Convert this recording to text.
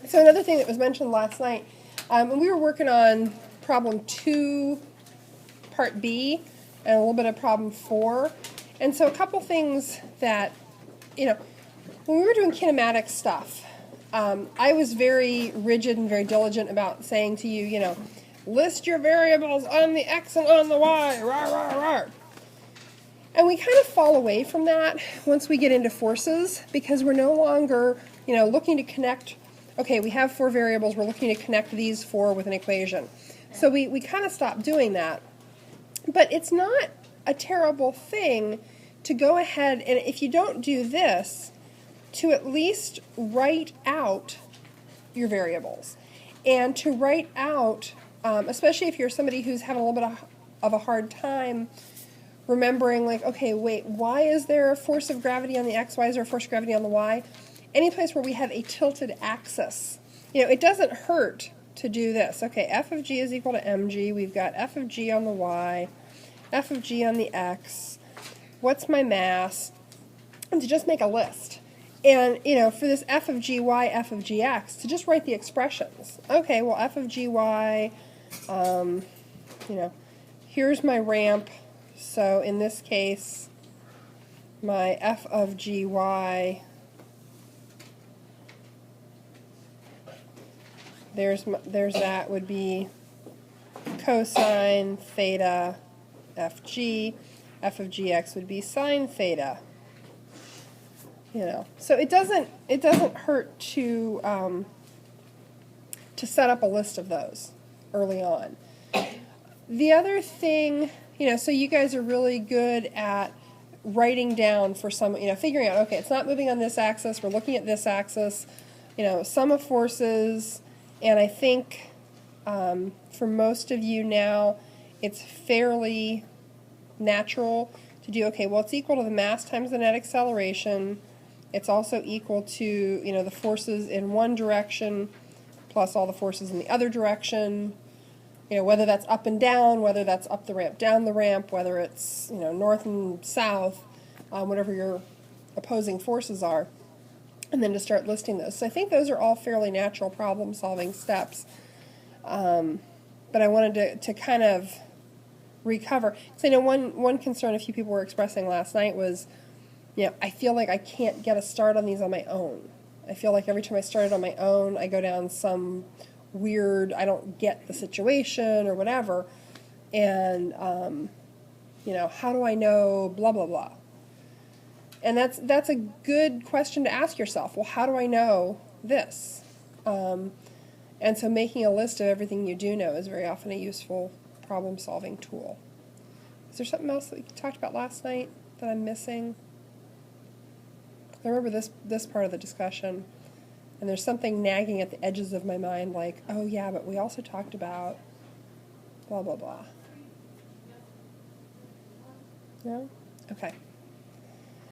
So another thing that was mentioned last night, and we were working on problem 2, part B, and a little bit of problem 4. And so a couple things that, when we were doing kinematic stuff, I was very rigid and very diligent about saying to you, list your variables on the x and on the y, rah, rah, rah. And we kind of fall away from that once we get into forces, because we're no longer, looking to connect, okay, we have 4 variables, we're looking to connect these 4 with an equation. So we kind of stop doing that. But it's not a terrible thing to go ahead and, if you don't do this, to at least write out your variables. And to write out, especially if you're somebody who's having a little bit of a hard time remembering, like, okay, wait, why is there a force of gravity on the x? Why is there a force of gravity on the y? Any place where we have a tilted axis. It doesn't hurt to do this. Okay, f of g is equal to mg. We've got f of g on the y, f of g on the x. What's my mass? And to just make a list. And, for this f of gy, f of gx, to just write the expressions. Okay, well, f of gy, here's my ramp. So in this case, my f of gy, there's that would be cosine theta fg. F of gx would be sine theta. So it doesn't hurt to set up a list of those early on. The other thing, so you guys are really good at writing down for some, figuring out, okay, it's not moving on this axis, we're looking at this axis, sum of forces, and I think for most of you now, it's fairly natural to do, okay, well, it's equal to the mass times the net acceleration. It's also equal to, the forces in one direction plus all the forces in the other direction. Whether that's up and down, whether that's up the ramp, down the ramp, whether it's, north and south, whatever your opposing forces are, and then to start listing those. So I think those are all fairly natural problem-solving steps. But I wanted to kind of recover. So one concern a few people were expressing last night was, I feel like I can't get a start on these on my own. I feel like every time I start it on my own, I go down some weird, I don't get the situation or whatever, and how do I know blah blah blah? And that's a good question to ask yourself. Well, how do I know this? And so making a list of everything you do know is very often a useful problem-solving tool. Is there something else that we talked about last night that I'm missing? I remember this part of the discussion, and there's something nagging at the edges of my mind, like, oh yeah, but we also talked about blah, blah, blah. No? Okay.